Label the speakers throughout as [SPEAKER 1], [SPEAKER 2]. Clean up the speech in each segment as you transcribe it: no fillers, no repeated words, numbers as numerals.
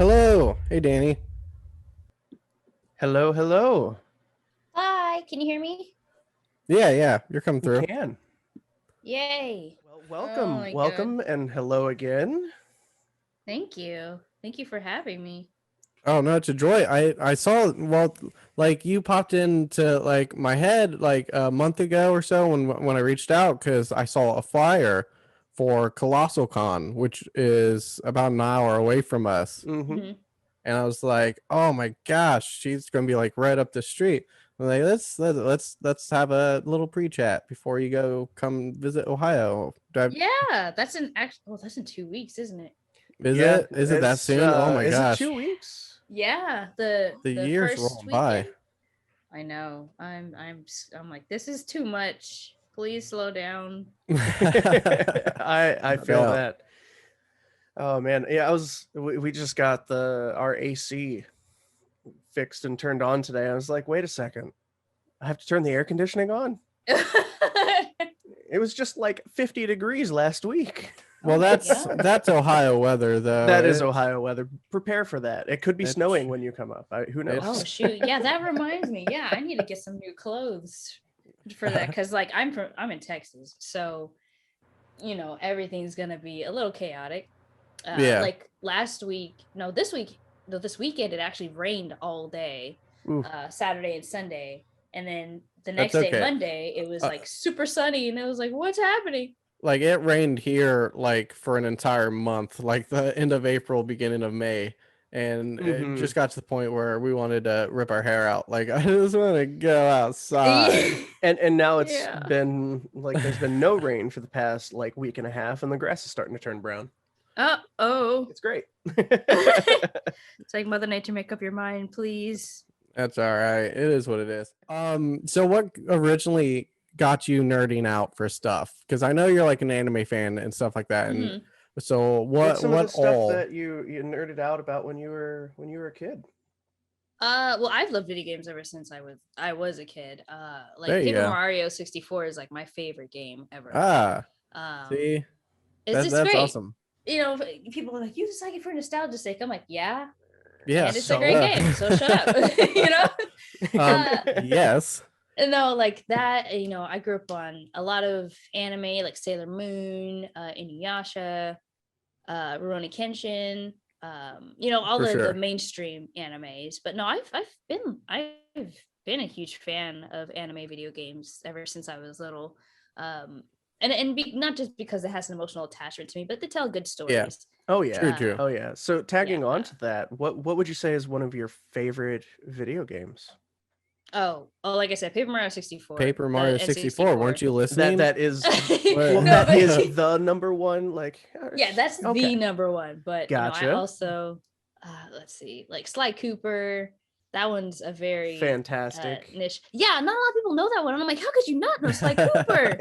[SPEAKER 1] Hello. Hey, Danny.
[SPEAKER 2] Hello, hello.
[SPEAKER 3] Hi, can you hear me?
[SPEAKER 1] Yeah, you're coming
[SPEAKER 2] We
[SPEAKER 1] through.
[SPEAKER 2] can.
[SPEAKER 3] Yay.
[SPEAKER 2] Well,
[SPEAKER 3] Oh
[SPEAKER 2] welcome,
[SPEAKER 3] my
[SPEAKER 2] welcome,
[SPEAKER 3] God.
[SPEAKER 2] and hello again.
[SPEAKER 3] Thank you. Thank you for having me.
[SPEAKER 1] Oh no, it's a joy. I saw like you popped into like my head like a month ago or so when I reached out because I saw a flyer for Colossal Con, which is about an hour away from us,
[SPEAKER 2] Mm-hmm.
[SPEAKER 3] Mhm.
[SPEAKER 1] and I was like, oh my gosh, she's gonna be like right up the street. I'm like, let's have a little pre-chat before you go come visit Ohio.
[SPEAKER 3] Yeah, that's in 2 weeks, isn't it?
[SPEAKER 1] Is
[SPEAKER 2] Yeah,
[SPEAKER 1] it? Is it that soon? Oh my
[SPEAKER 2] is it
[SPEAKER 1] gosh.
[SPEAKER 2] 2 weeks?
[SPEAKER 3] Yeah, the
[SPEAKER 1] The
[SPEAKER 3] the
[SPEAKER 1] years
[SPEAKER 3] first
[SPEAKER 1] roll by.
[SPEAKER 3] weekend. I know. I'm like, this is too much. Please slow down.
[SPEAKER 2] I
[SPEAKER 1] No
[SPEAKER 2] feel
[SPEAKER 1] doubt.
[SPEAKER 2] that. Oh man, yeah, we just got our AC fixed and turned on today. I was like, wait a second. I have to turn the air conditioning on? It was just like 50 degrees last week.
[SPEAKER 1] Well,
[SPEAKER 3] Oh my
[SPEAKER 1] that's
[SPEAKER 3] God.
[SPEAKER 1] that's Ohio weather though.
[SPEAKER 2] That is Ohio weather. Prepare for that. It could be
[SPEAKER 1] It,
[SPEAKER 2] snowing when you come up. Who knows?
[SPEAKER 3] Oh
[SPEAKER 1] it's
[SPEAKER 3] shoot. Yeah, that reminds me. Yeah, I need to get some new clothes for that because like I'm in Texas, so everything's gonna be a little chaotic.
[SPEAKER 1] yeah.
[SPEAKER 3] Like last week, no, this weekend it actually rained all day,
[SPEAKER 2] Ooh.
[SPEAKER 3] Saturday and Sunday, and then the
[SPEAKER 1] That's
[SPEAKER 3] next day,
[SPEAKER 1] okay.
[SPEAKER 3] Monday, it was like super sunny, and it was like, what's happening?
[SPEAKER 1] Like it rained here like for an entire month, like the end of April, beginning of May. And it
[SPEAKER 2] Mm-hmm.
[SPEAKER 1] just got to the point where we wanted to rip our hair out. Like I just want to go outside.
[SPEAKER 2] And now it's
[SPEAKER 3] Yeah.
[SPEAKER 2] been like there's been no rain for the past like week and a half, and the grass is starting to turn brown.
[SPEAKER 3] Oh.
[SPEAKER 2] It's great.
[SPEAKER 3] It's like Mother Nature, make up your mind, please.
[SPEAKER 1] That's all right. It is what it is. So what originally got you nerding out for stuff? Because I know you're like an anime fan and stuff like that. And
[SPEAKER 3] Mhm.
[SPEAKER 1] so
[SPEAKER 2] What's some of the
[SPEAKER 1] what
[SPEAKER 2] stuff
[SPEAKER 1] all?
[SPEAKER 2] that you nerded out about when you were a kid?
[SPEAKER 3] Well, I've loved video games ever since I was a kid.
[SPEAKER 1] There
[SPEAKER 3] Like
[SPEAKER 1] you
[SPEAKER 3] Paper
[SPEAKER 1] go.
[SPEAKER 3] Mario 64 is like my favorite game ever.
[SPEAKER 1] Ah,
[SPEAKER 3] Um,
[SPEAKER 1] see,
[SPEAKER 3] it's just
[SPEAKER 1] that's
[SPEAKER 3] great.
[SPEAKER 1] awesome.
[SPEAKER 3] People are like, you just like it for nostalgia's sake. I'm like, yeah,
[SPEAKER 1] Yeah.
[SPEAKER 3] and it's a great
[SPEAKER 2] So
[SPEAKER 3] game. So shut up. you know. Uh,
[SPEAKER 1] Yes.
[SPEAKER 3] no, like that. I grew up on a lot of anime, like Sailor Moon, Inuyasha, Rurouni Kenshin. All
[SPEAKER 1] For
[SPEAKER 3] the
[SPEAKER 1] sure.
[SPEAKER 3] mainstream animes. But no, I've been a huge fan of anime video games ever since I was little. Not just because it has an emotional attachment to me, but they tell good
[SPEAKER 1] Yeah.
[SPEAKER 3] stories.
[SPEAKER 2] Oh
[SPEAKER 1] True.
[SPEAKER 2] yeah.
[SPEAKER 1] True.
[SPEAKER 2] Oh yeah. So
[SPEAKER 3] Yeah.
[SPEAKER 2] tagging on to that, what would you say is one of your favorite video games?
[SPEAKER 3] Like I said, Paper Mario 64,
[SPEAKER 1] Paper
[SPEAKER 3] the
[SPEAKER 1] Mario 64.
[SPEAKER 3] N64.
[SPEAKER 1] Weren't you
[SPEAKER 2] That
[SPEAKER 1] listening?
[SPEAKER 2] that is well,
[SPEAKER 1] What?
[SPEAKER 3] No,
[SPEAKER 2] that
[SPEAKER 3] but
[SPEAKER 2] is the number one. Like,
[SPEAKER 3] yeah, that's
[SPEAKER 2] okay,
[SPEAKER 3] the number one. But I
[SPEAKER 2] gotcha,
[SPEAKER 3] also let's see, like Sly Cooper. That one's a very
[SPEAKER 2] fantastic.
[SPEAKER 3] niche. Yeah, not a lot of people know that one. And I'm like, how could you not know Sly Cooper?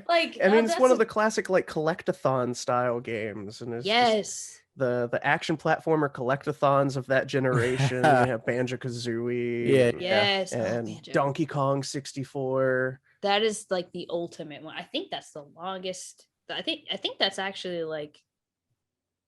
[SPEAKER 3] Like
[SPEAKER 2] I mean, it's one
[SPEAKER 3] that's
[SPEAKER 2] of the classic like collectathon style games, and it's just
[SPEAKER 3] yes.
[SPEAKER 2] the action platformer collectathons of that generation. You have Banjo Kazooie
[SPEAKER 1] Yeah.
[SPEAKER 2] and
[SPEAKER 1] Yeah.
[SPEAKER 3] Yes. Oh,
[SPEAKER 2] and
[SPEAKER 3] Banjo.
[SPEAKER 2] Donkey Kong 64.
[SPEAKER 3] That is like the ultimate one. I think that's the longest. I think that's actually like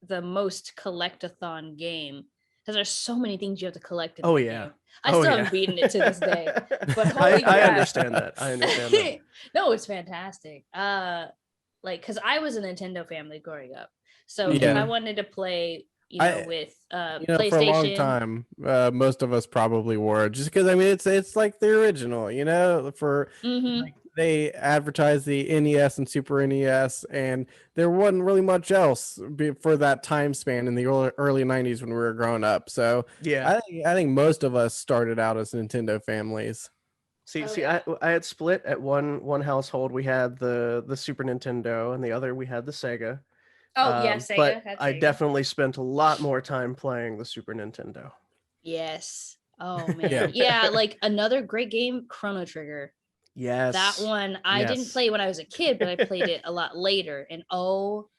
[SPEAKER 3] the most collectathon game because there's so many things you have to collect in
[SPEAKER 2] Oh
[SPEAKER 3] that
[SPEAKER 2] yeah.
[SPEAKER 3] game. I
[SPEAKER 2] Oh
[SPEAKER 3] still
[SPEAKER 2] yeah.
[SPEAKER 3] haven't beaten it to this day, but
[SPEAKER 2] I
[SPEAKER 3] holy crap.
[SPEAKER 2] understand that. I understand that.
[SPEAKER 3] No, it's fantastic. Like because I was a Nintendo family growing up, so if
[SPEAKER 1] Yeah.
[SPEAKER 3] I wanted to play,
[SPEAKER 1] I
[SPEAKER 3] with
[SPEAKER 1] for a long
[SPEAKER 3] PlayStation.
[SPEAKER 1] time, most of us probably were just because I mean it's like the original, for
[SPEAKER 3] Mm-hmm.
[SPEAKER 1] like they advertised the NES and Super NES, and there wasn't really much else for that time span in the early 90s when we were growing up. So
[SPEAKER 2] Yeah.
[SPEAKER 1] I think most of us started out as Nintendo families.
[SPEAKER 3] Oh,
[SPEAKER 2] See,
[SPEAKER 3] yeah.
[SPEAKER 2] I had split at one household. We had the Super Nintendo, and the other we had the Sega.
[SPEAKER 3] Oh yeah,
[SPEAKER 2] But
[SPEAKER 3] Sega had
[SPEAKER 2] I
[SPEAKER 3] Sega.
[SPEAKER 2] definitely spent a lot more time playing the Super Nintendo.
[SPEAKER 3] Yes. Oh
[SPEAKER 1] Yeah.
[SPEAKER 3] man. Yeah, like another great game, Chrono Trigger. That
[SPEAKER 2] Yes.
[SPEAKER 3] one I didn't
[SPEAKER 2] Yes.
[SPEAKER 3] play when I was a kid, but I played it a lot later. And oh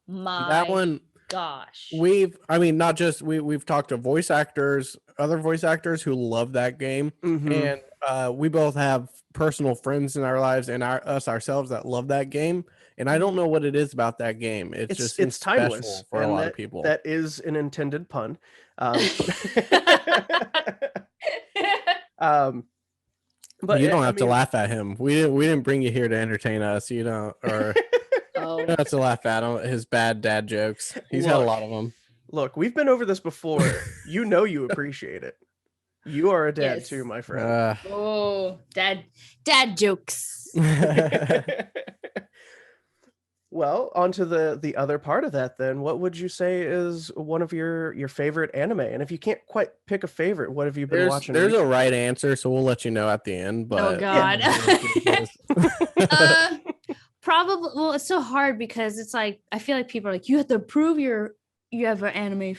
[SPEAKER 1] That
[SPEAKER 3] my
[SPEAKER 1] one
[SPEAKER 3] gosh.
[SPEAKER 1] I mean, not just we've talked to other voice actors who love that game,
[SPEAKER 2] Mm-hmm.
[SPEAKER 1] and we both have personal friends in our lives and us ourselves that love that game. And I don't know what it is about that game. It just seems
[SPEAKER 2] it's timeless
[SPEAKER 1] special for a
[SPEAKER 2] and
[SPEAKER 1] lot
[SPEAKER 2] that,
[SPEAKER 1] of people.
[SPEAKER 2] that is an intended pun. But
[SPEAKER 1] you don't
[SPEAKER 2] I
[SPEAKER 1] have to
[SPEAKER 2] mean,
[SPEAKER 1] laugh at him. We didn't bring you here to entertain us. You know, or
[SPEAKER 3] Oh,
[SPEAKER 1] you don't have to laugh at him, his bad dad jokes. He's had a lot of them.
[SPEAKER 2] Look, we've been over this before. You know you appreciate it. You are a dad
[SPEAKER 3] Yes.
[SPEAKER 2] too, my friend.
[SPEAKER 3] oh, dad jokes.
[SPEAKER 2] Well, on to the other part of that then. What would you say is one of your favorite anime? And if you can't quite pick a favorite, what have you been watching?
[SPEAKER 1] There's a right answer, so we'll let you know at the end. But
[SPEAKER 3] Oh God. Probably. Well, it's so hard because it's like I feel like people are like, you have to prove you're an anime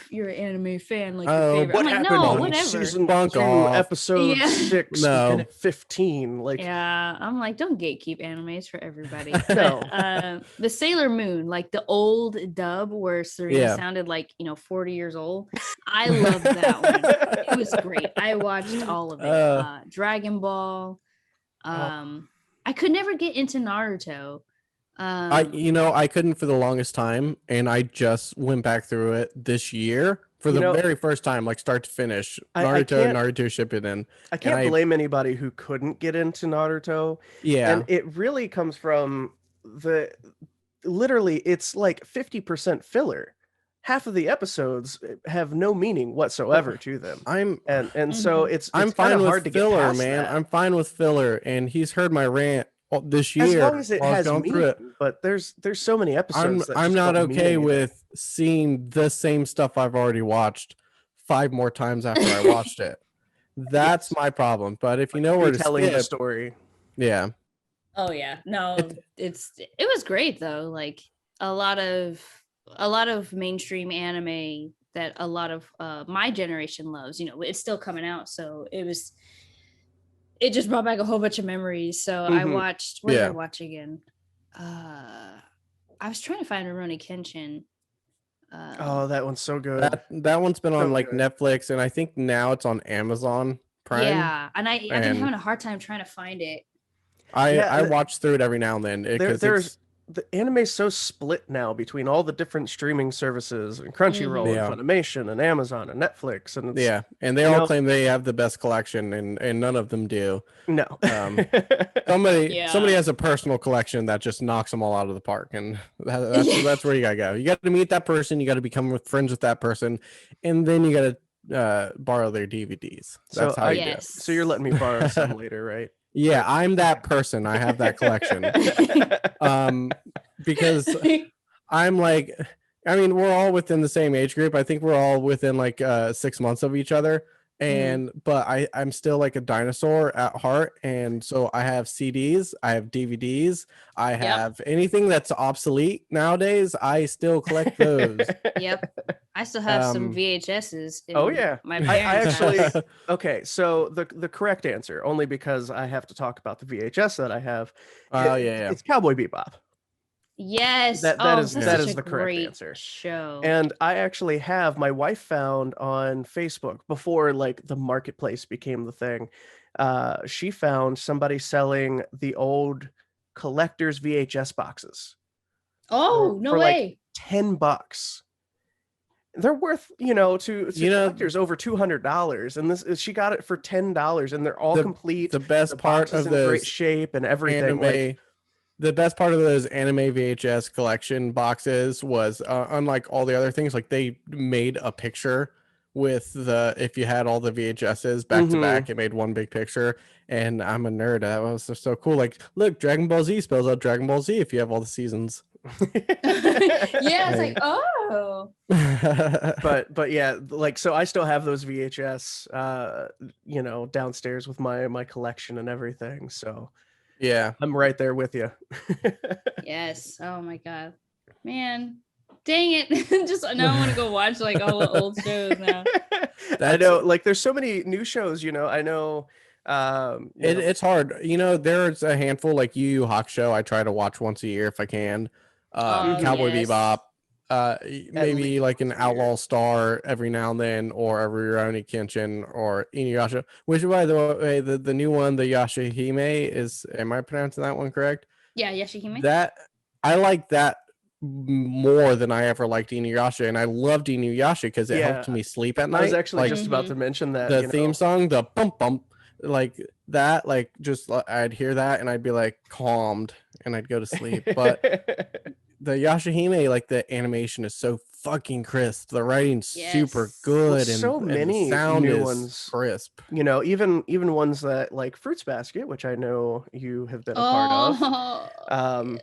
[SPEAKER 3] fan, like your favorite.
[SPEAKER 2] What
[SPEAKER 3] I'm like,
[SPEAKER 2] happened
[SPEAKER 3] no,
[SPEAKER 2] on
[SPEAKER 3] whatever.
[SPEAKER 2] season
[SPEAKER 1] Bunk
[SPEAKER 2] 2,
[SPEAKER 1] off.
[SPEAKER 2] episode
[SPEAKER 3] Yeah.
[SPEAKER 2] 6,
[SPEAKER 1] No.
[SPEAKER 2] minute 15? Like,
[SPEAKER 3] Yeah, I'm like, don't gatekeep animes for everybody.
[SPEAKER 2] No.
[SPEAKER 3] But, the Sailor Moon, like the old dub where Serena sounded like 40 years old. I loved that one. It was great. I watched all of it. Dragon Ball. I could never get into Naruto.
[SPEAKER 1] I couldn't for the longest time, and I just went back through it this year for the very first time, like start to finish. Naruto Shippuden.
[SPEAKER 2] I can't blame anybody who couldn't get into Naruto.
[SPEAKER 1] Yeah,
[SPEAKER 2] and it really comes from literally it's like 50% filler. Half of the episodes have no meaning whatsoever to them. So it's
[SPEAKER 1] I'm fine with
[SPEAKER 2] hard to
[SPEAKER 1] filler,
[SPEAKER 2] get past
[SPEAKER 1] man.
[SPEAKER 2] that.
[SPEAKER 1] I'm fine with filler, and he's heard my rant this year.
[SPEAKER 2] As long as it has
[SPEAKER 1] meaning,
[SPEAKER 2] through it. But there's so many episodes.
[SPEAKER 1] I'm not okay with seeing the same stuff I've already watched 5 more times after I watched it. That's my problem. But if you know where to
[SPEAKER 2] telling
[SPEAKER 1] skip,
[SPEAKER 2] the story,
[SPEAKER 1] yeah.
[SPEAKER 3] Oh yeah, no, it was great though. Like a lot of mainstream anime that a lot of my generation loves. It's still coming out, so it just brought back a whole bunch of memories. So I watched. What did I watch again? I was trying to find Rurouni Kenshin.
[SPEAKER 2] that one's so good.
[SPEAKER 1] That one's been on like Netflix, and I think now it's on Amazon Prime.
[SPEAKER 3] Yeah, and I've been having a hard time trying to find it.
[SPEAKER 1] I watch through it every now and then because
[SPEAKER 2] the anime's so split now between all the different streaming services and Crunchyroll and Funimation and Amazon and Netflix and
[SPEAKER 1] and they all claim they have the best collection and none of them do.
[SPEAKER 2] No.
[SPEAKER 1] Somebody has a personal collection that just knocks them all out of the park, and that's where you gotta go. You got to meet that person, you got to become friends with that person, and then you got to borrow their DVDs. That's how you do it.
[SPEAKER 2] So you're letting me borrow some later, right?
[SPEAKER 1] Yeah, I'm that person. I have that collection. Because I'm like, I mean, we're all within the same age group. I think we're all within like 6 months of each other. But I'm still like a dinosaur at heart. And so I have CDs, I have DVDs, I have anything that's obsolete nowadays. I still collect those.
[SPEAKER 3] Yep. I still have some VHSs.
[SPEAKER 2] My I actually okay. So the correct answer, only because I have to talk about the VHS that I have. It's Cowboy Bebop.
[SPEAKER 3] Yes,
[SPEAKER 2] that is the correct answer.
[SPEAKER 3] Show.
[SPEAKER 2] And I actually have, my wife found on Facebook before like the marketplace became the thing. She found somebody selling the old collector's VHS boxes.
[SPEAKER 3] Oh, no way!
[SPEAKER 2] Like $10. They're worth, to collectors over $200, and she got it for $10, and they're all complete.
[SPEAKER 1] The best part of
[SPEAKER 2] in great shape and everything.
[SPEAKER 1] The best part of those anime VHS collection boxes was, unlike all the other things, like they made a picture with if you had all the VHSs back to back, it made one big picture. And I'm a nerd. That was just so cool. Like, look, Dragon Ball Z spells out Dragon Ball Z if you have all the seasons.
[SPEAKER 3] It's like, oh.
[SPEAKER 2] but yeah, like, so I still have those VHS, downstairs with my collection and everything. So
[SPEAKER 1] yeah, I'm
[SPEAKER 2] right there with you.
[SPEAKER 3] Yes. Oh my God, man. Dang it. Just now I want to go watch like all the old shows now.
[SPEAKER 2] I know, like there's so many new shows, I know.
[SPEAKER 1] It's hard. There's a handful like Yu Yu Hakusho I try to watch once a year if I can. Cowboy Bebop. Maybe like an Outlaw Star every now and then, or a Rurouni Kenshin or Inuyasha, which by the way, the new one, the Yashahime am I pronouncing that one correct?
[SPEAKER 3] Yeah, Yashahime.
[SPEAKER 1] That I like that more than I ever liked Inuyasha, and I loved Inuyasha because it helped
[SPEAKER 2] Yeah.
[SPEAKER 1] me sleep at
[SPEAKER 2] I was
[SPEAKER 1] night.
[SPEAKER 2] actually
[SPEAKER 1] like
[SPEAKER 2] just about to mention that
[SPEAKER 1] the theme song, the bump bump, like that, like just I'd hear that and I'd be like calmed and I'd go to sleep. But the Yashahime, like the animation is so fucking crisp. The writing's super
[SPEAKER 3] Yes.
[SPEAKER 1] good,
[SPEAKER 2] so
[SPEAKER 1] and
[SPEAKER 2] many
[SPEAKER 1] the sound
[SPEAKER 2] new
[SPEAKER 1] is
[SPEAKER 2] ones.
[SPEAKER 1] crisp.
[SPEAKER 2] Even ones that like Fruits Basket, which I know you have been a part of.
[SPEAKER 3] Oh,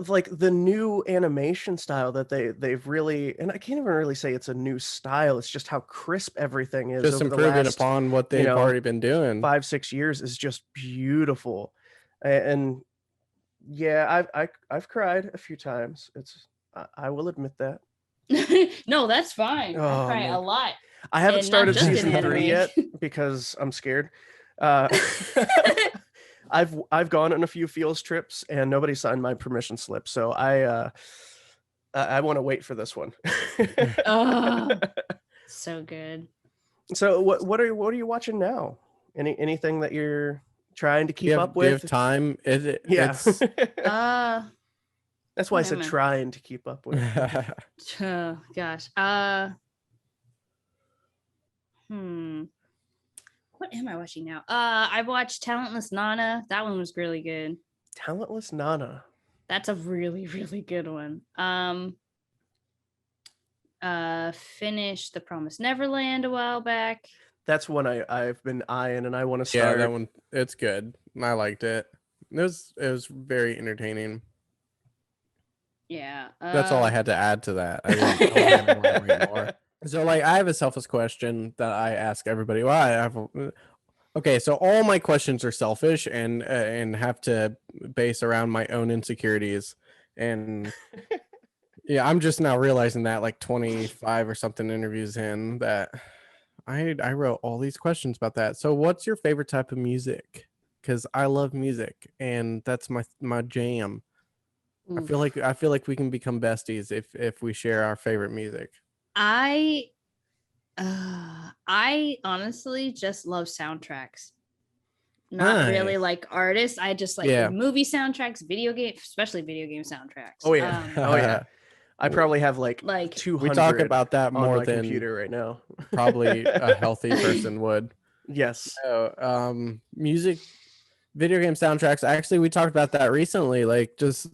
[SPEAKER 2] Like the new animation style that they've really, and I can't even really say it's a new style, it's just how crisp everything is
[SPEAKER 1] Just
[SPEAKER 2] over the
[SPEAKER 1] improving
[SPEAKER 2] last
[SPEAKER 1] upon what they've already been doing.
[SPEAKER 2] 5-6 years is just beautiful. And yeah, I've cried a few times. I will admit that.
[SPEAKER 3] no, that's fine. I
[SPEAKER 2] Oh,
[SPEAKER 3] cry
[SPEAKER 2] man.
[SPEAKER 3] a lot.
[SPEAKER 2] I haven't
[SPEAKER 3] And not
[SPEAKER 2] started
[SPEAKER 3] just in
[SPEAKER 2] season 3
[SPEAKER 3] anime.
[SPEAKER 2] yet because I'm scared. I've gone on a few fields trips and nobody signed my permission slip, so I want to wait for this one.
[SPEAKER 3] Oh, so good.
[SPEAKER 2] So what are you watching now? Anything that you're trying to keep up
[SPEAKER 1] Do you
[SPEAKER 2] with?
[SPEAKER 1] have time? Is it?
[SPEAKER 2] Yeah.
[SPEAKER 1] It's,
[SPEAKER 2] That's why I
[SPEAKER 3] what
[SPEAKER 2] said
[SPEAKER 3] am I-
[SPEAKER 2] trying to keep up with.
[SPEAKER 3] Oh gosh. What am I watching now? I watched Talentless Nana. That one was really good.
[SPEAKER 2] Talentless Nana.
[SPEAKER 3] That's a really, really good one. Finished The Promised Neverland a while back.
[SPEAKER 2] That's one I've been eyeing and I want to
[SPEAKER 1] yeah,
[SPEAKER 2] start.
[SPEAKER 1] that one. It's good. I liked it. It was very entertaining.
[SPEAKER 3] Yeah.
[SPEAKER 1] That's all I had to add to that. I wasn't gonna elaborate more. So, like, I have a selfish question that I ask everybody. Well, I have. Okay, so all my questions are selfish and have to base around my own insecurities, and yeah, I'm just now realizing that, like 25 or something interviews in, that I wrote all these questions about that. So, what's your favorite type of music? Because I love music, and that's my jam. I feel like we can become besties if we share our favorite music.
[SPEAKER 3] I honestly just love soundtracks. Not really
[SPEAKER 1] Nice.
[SPEAKER 3] like artists. I just like
[SPEAKER 1] Yeah.
[SPEAKER 3] movie soundtracks, video game, especially video game soundtracks.
[SPEAKER 2] Oh yeah. Oh yeah. I probably have like 200
[SPEAKER 1] we talk about that
[SPEAKER 2] on
[SPEAKER 1] more
[SPEAKER 2] my
[SPEAKER 1] than
[SPEAKER 2] computer right now.
[SPEAKER 1] probably a healthy person would.
[SPEAKER 2] Yes.
[SPEAKER 1] Music, video game soundtracks. Actually, we talked about that recently. Like, just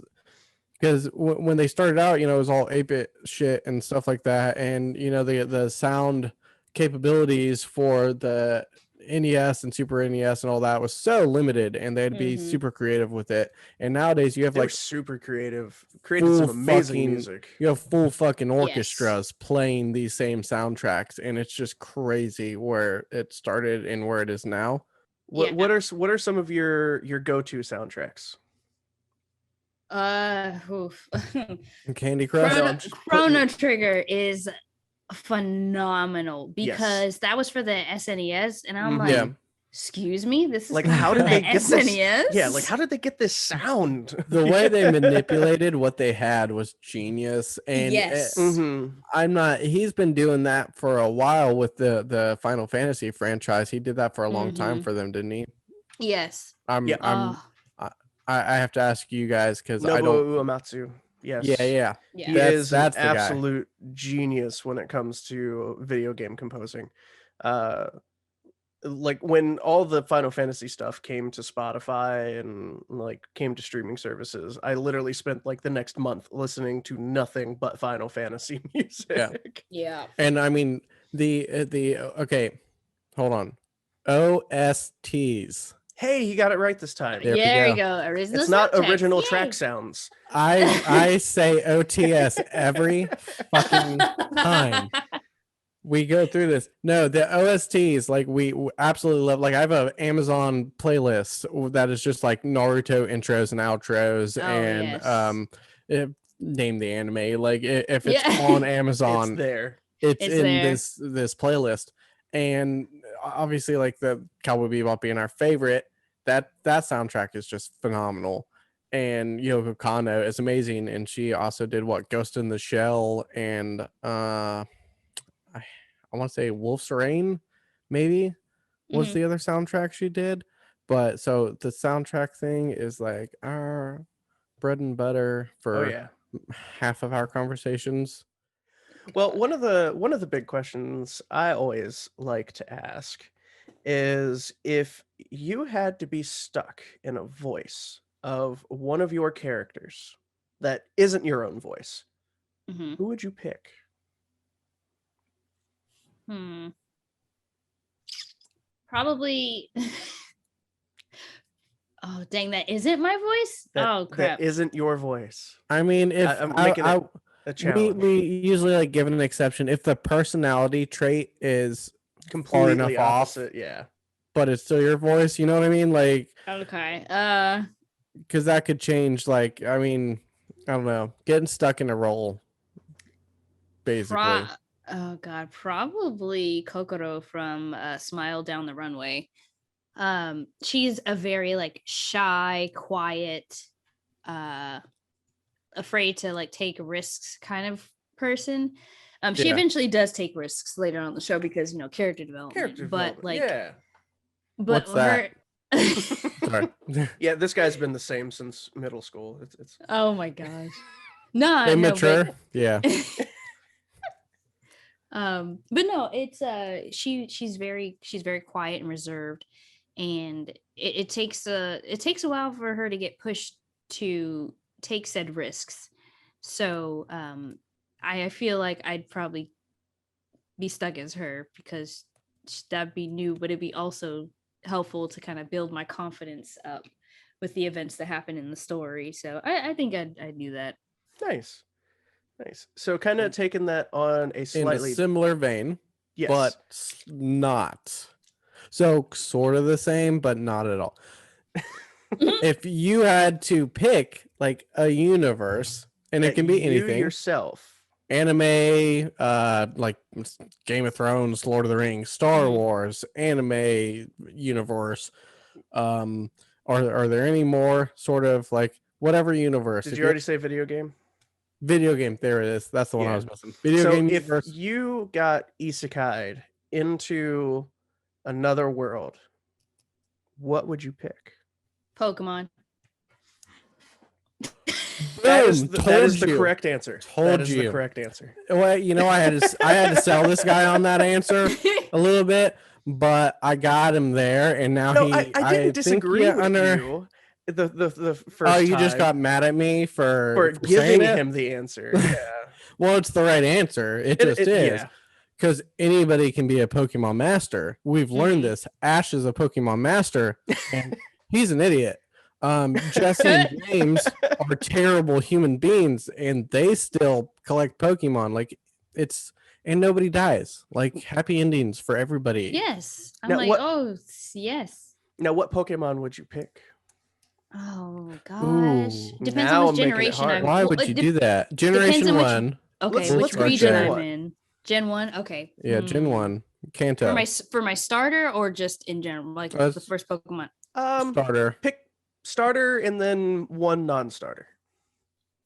[SPEAKER 1] because when they started out, it was all 8-bit shit and stuff like that, and the sound capabilities for the NES and Super NES and all that was so limited, and they'd be super creative with it. And nowadays, you have
[SPEAKER 2] They're
[SPEAKER 1] like
[SPEAKER 2] super creative, created some amazing music.
[SPEAKER 1] You have full fucking orchestras playing these same soundtracks, and it's just crazy where it started and where it is now.
[SPEAKER 2] What are some of your go-to soundtracks?
[SPEAKER 1] Candy Crush.
[SPEAKER 3] Chrono Trigger is phenomenal because that was for the SNES, and I'm like, excuse me, this is
[SPEAKER 2] like, how did they get
[SPEAKER 3] SNES?
[SPEAKER 2] This? Yeah, like, how did they get this sound?
[SPEAKER 1] The way they manipulated what they had was genius. And he's been doing that for a while with the Final Fantasy franchise. He did that for a long time for them, didn't he?
[SPEAKER 3] Yes.
[SPEAKER 1] I have to ask you guys because I don't.
[SPEAKER 2] Uematsu. Yes.
[SPEAKER 1] Yeah.
[SPEAKER 2] He is an absolute genius when it comes to video game composing. Like when all the Final Fantasy stuff came to Spotify and like came to streaming services, I literally spent like the next month listening to nothing but Final Fantasy music.
[SPEAKER 3] Yeah.
[SPEAKER 1] And I mean okay, hold on. OSTs.
[SPEAKER 2] Hey, you got it right this time.
[SPEAKER 3] There we go. Original
[SPEAKER 2] it's not
[SPEAKER 3] soundtracks.
[SPEAKER 2] original
[SPEAKER 3] Yay.
[SPEAKER 2] track sounds.
[SPEAKER 1] I say OTS every fucking time we go through this. No, the OSTs, like we absolutely love. Like I have an Amazon playlist that is just like Naruto intros and outros, name the anime. Like if it's on Amazon,
[SPEAKER 2] it's there.
[SPEAKER 1] It's in there. this playlist. And obviously, like the Cowboy Bebop being our favorite, that soundtrack is just phenomenal. And Yoko Kanno is amazing, and she also did Ghost in the Shell and I want to say Wolf's Rain, maybe was the other soundtrack she did. But so the soundtrack thing is like bread and butter for
[SPEAKER 2] Oh yeah.
[SPEAKER 1] half of our conversations.
[SPEAKER 2] Well, one of the big questions I always like to ask is if you had to be stuck in a voice of one of your characters that isn't your own voice,
[SPEAKER 3] Hmm.
[SPEAKER 2] who would you pick?
[SPEAKER 3] Probably. Oh dang, that isn't my voice. Oh crap.
[SPEAKER 2] That isn't your voice.
[SPEAKER 1] I mean, if
[SPEAKER 2] I'm making it a challenge.
[SPEAKER 1] we usually like give an exception if the personality trait is far
[SPEAKER 2] Completely
[SPEAKER 1] enough
[SPEAKER 2] opposite.
[SPEAKER 1] off,
[SPEAKER 2] Yeah.
[SPEAKER 1] but it's still your voice. You know what I mean? Like,
[SPEAKER 3] Okay.
[SPEAKER 1] because that could change. Like, I mean, I don't know, getting stuck in a role, basically.
[SPEAKER 3] Oh god, probably Kokoro from Smile Down the Runway. She's a very like shy, quiet, afraid to like take risks kind of person. She
[SPEAKER 1] Yeah.
[SPEAKER 3] eventually does take risks later on in the show because character development. But like,
[SPEAKER 2] yeah.
[SPEAKER 3] but
[SPEAKER 1] What's that? Sorry.
[SPEAKER 2] Yeah, this guy's been the same since middle school. It's
[SPEAKER 3] Oh my gosh. No,
[SPEAKER 1] Immature.
[SPEAKER 3] but
[SPEAKER 1] Yeah.
[SPEAKER 3] but no, it's she's very quiet and reserved, and it takes a while for her to get pushed to take said risks. So I feel like I'd probably be stuck as her because that'd be new, but it'd be also helpful to kind of build my confidence up with the events that happen in the story. So I think I'd do that.
[SPEAKER 2] nice. Nice. So kind of taking that on a
[SPEAKER 1] In a
[SPEAKER 2] slightly
[SPEAKER 1] similar vein,
[SPEAKER 2] yes.
[SPEAKER 1] but not. So sort of the same, but not at all. If you had to pick like a universe, and it
[SPEAKER 2] that
[SPEAKER 1] can be
[SPEAKER 2] you
[SPEAKER 1] anything,
[SPEAKER 2] yourself.
[SPEAKER 1] anime, like Game of Thrones, Lord of the Rings, Star
[SPEAKER 3] Mhm.
[SPEAKER 1] Wars, anime universe. Are there any more sort of like whatever universe?
[SPEAKER 2] Did
[SPEAKER 1] If
[SPEAKER 2] you already say video game?
[SPEAKER 1] video game? There it is. That's the one I
[SPEAKER 2] Yeah.
[SPEAKER 1] was missing. Video
[SPEAKER 2] So
[SPEAKER 1] game
[SPEAKER 2] if
[SPEAKER 1] universe.
[SPEAKER 2] you got isekai'd into another world, what would you pick?
[SPEAKER 3] Pokemon.
[SPEAKER 2] That is
[SPEAKER 1] Boom,
[SPEAKER 2] that is
[SPEAKER 1] told
[SPEAKER 2] the
[SPEAKER 1] you.
[SPEAKER 2] correct answer.
[SPEAKER 1] Told
[SPEAKER 2] That is the
[SPEAKER 1] you.
[SPEAKER 2] correct answer.
[SPEAKER 1] Well, I had to sell this guy on that answer a little bit, but I got him there, and now
[SPEAKER 2] No,
[SPEAKER 1] he.
[SPEAKER 2] I didn't
[SPEAKER 1] think
[SPEAKER 2] disagree
[SPEAKER 1] he
[SPEAKER 2] with you. The first
[SPEAKER 1] Oh, you just
[SPEAKER 2] time
[SPEAKER 1] got mad at me for
[SPEAKER 2] giving
[SPEAKER 1] saying it?
[SPEAKER 2] him the answer. Yeah.
[SPEAKER 1] Well, it's the right answer. It just is.
[SPEAKER 2] Yeah.
[SPEAKER 1] Because anybody can be a Pokemon master. We've learned
[SPEAKER 3] Mhm.
[SPEAKER 1] this. Ash is a Pokemon master, and he's an idiot. Jesse and James are terrible human beings, and they still collect Pokemon. Like and nobody dies. Like happy endings for everybody.
[SPEAKER 3] Yes. I'm
[SPEAKER 2] Now,
[SPEAKER 3] like,
[SPEAKER 2] what-
[SPEAKER 3] oh yes.
[SPEAKER 2] Now, what Pokemon would you pick?
[SPEAKER 3] Oh gosh.
[SPEAKER 1] Ooh.
[SPEAKER 3] Depends
[SPEAKER 2] Now
[SPEAKER 3] on
[SPEAKER 2] I'm
[SPEAKER 3] which
[SPEAKER 2] making it
[SPEAKER 3] generation
[SPEAKER 2] hard.
[SPEAKER 3] I'm
[SPEAKER 1] Why
[SPEAKER 3] well,
[SPEAKER 1] would
[SPEAKER 3] it
[SPEAKER 1] you
[SPEAKER 3] de-
[SPEAKER 1] do that?
[SPEAKER 3] depends
[SPEAKER 1] Generation
[SPEAKER 3] on which-
[SPEAKER 1] one.
[SPEAKER 3] Okay,
[SPEAKER 2] Let's
[SPEAKER 3] which
[SPEAKER 2] go
[SPEAKER 3] region
[SPEAKER 2] Gen
[SPEAKER 3] I'm
[SPEAKER 2] 1.
[SPEAKER 3] in. Gen 1? Okay.
[SPEAKER 1] Yeah, Gen
[SPEAKER 3] Hmm.
[SPEAKER 1] 1. Kanto.
[SPEAKER 3] For my starter or just in general, like the
[SPEAKER 1] That's-
[SPEAKER 3] first Pokemon.
[SPEAKER 1] Starter.
[SPEAKER 2] Pick starter and then one non-starter.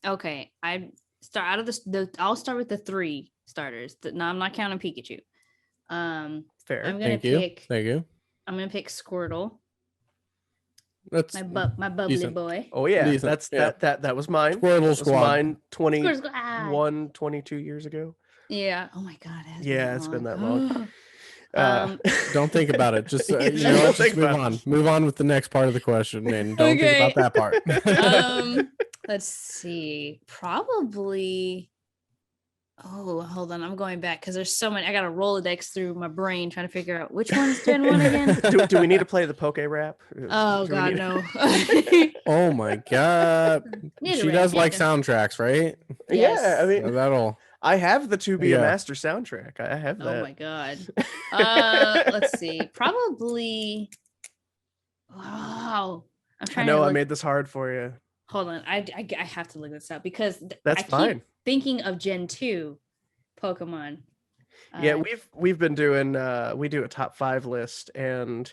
[SPEAKER 3] Okay, I start out of I'll start with the 3 starters. No, I'm not counting Pikachu.
[SPEAKER 2] Fair.
[SPEAKER 3] I'm gonna
[SPEAKER 1] Thank you.
[SPEAKER 3] pick.
[SPEAKER 1] Thank you.
[SPEAKER 3] I'm gonna pick Squirtle,
[SPEAKER 1] That's
[SPEAKER 3] my bubbly
[SPEAKER 1] decent.
[SPEAKER 3] boy.
[SPEAKER 2] Oh yeah,
[SPEAKER 1] Decent, yeah.
[SPEAKER 2] that was mine.
[SPEAKER 1] Squirtle
[SPEAKER 2] That was
[SPEAKER 1] Squad.
[SPEAKER 2] mine 21,
[SPEAKER 3] Squirtle Squad.
[SPEAKER 2] 22 years ago.
[SPEAKER 3] Yeah. Oh my god. It has
[SPEAKER 2] Yeah, it's been that long.
[SPEAKER 1] Don't think about it. Just
[SPEAKER 2] Yeah,
[SPEAKER 1] you know,
[SPEAKER 2] don't
[SPEAKER 1] what,
[SPEAKER 2] think
[SPEAKER 1] just move
[SPEAKER 2] about
[SPEAKER 1] on.
[SPEAKER 2] it.
[SPEAKER 1] Move on with the next part of the question, and don't think
[SPEAKER 3] Okay.
[SPEAKER 1] about that part.
[SPEAKER 3] Let's see. Probably. Oh, hold on. I'm going back because there's so many. I got a Rolodex through my brain trying to figure out which one's Gen 1 again.
[SPEAKER 2] do we need to play the Poke Rap?
[SPEAKER 3] Oh
[SPEAKER 2] Do we
[SPEAKER 3] god,
[SPEAKER 2] need-
[SPEAKER 3] no.
[SPEAKER 1] Oh my god, she does like soundtracks, right?
[SPEAKER 2] Yeah, I mean,
[SPEAKER 1] So that'll.
[SPEAKER 2] I have the To Be
[SPEAKER 1] Yeah.
[SPEAKER 2] a Master soundtrack. I have that.
[SPEAKER 3] Oh my god. Let's see. Probably. Wow. I'm
[SPEAKER 2] I
[SPEAKER 3] trying
[SPEAKER 2] know
[SPEAKER 3] to
[SPEAKER 2] I
[SPEAKER 3] look.
[SPEAKER 2] made this hard for you.
[SPEAKER 3] Hold on. I have to look this up because
[SPEAKER 2] That's
[SPEAKER 3] I keep
[SPEAKER 2] fine.
[SPEAKER 3] thinking of Gen 2 Pokemon.
[SPEAKER 2] Yeah, we've been doing we do a top 5 list, and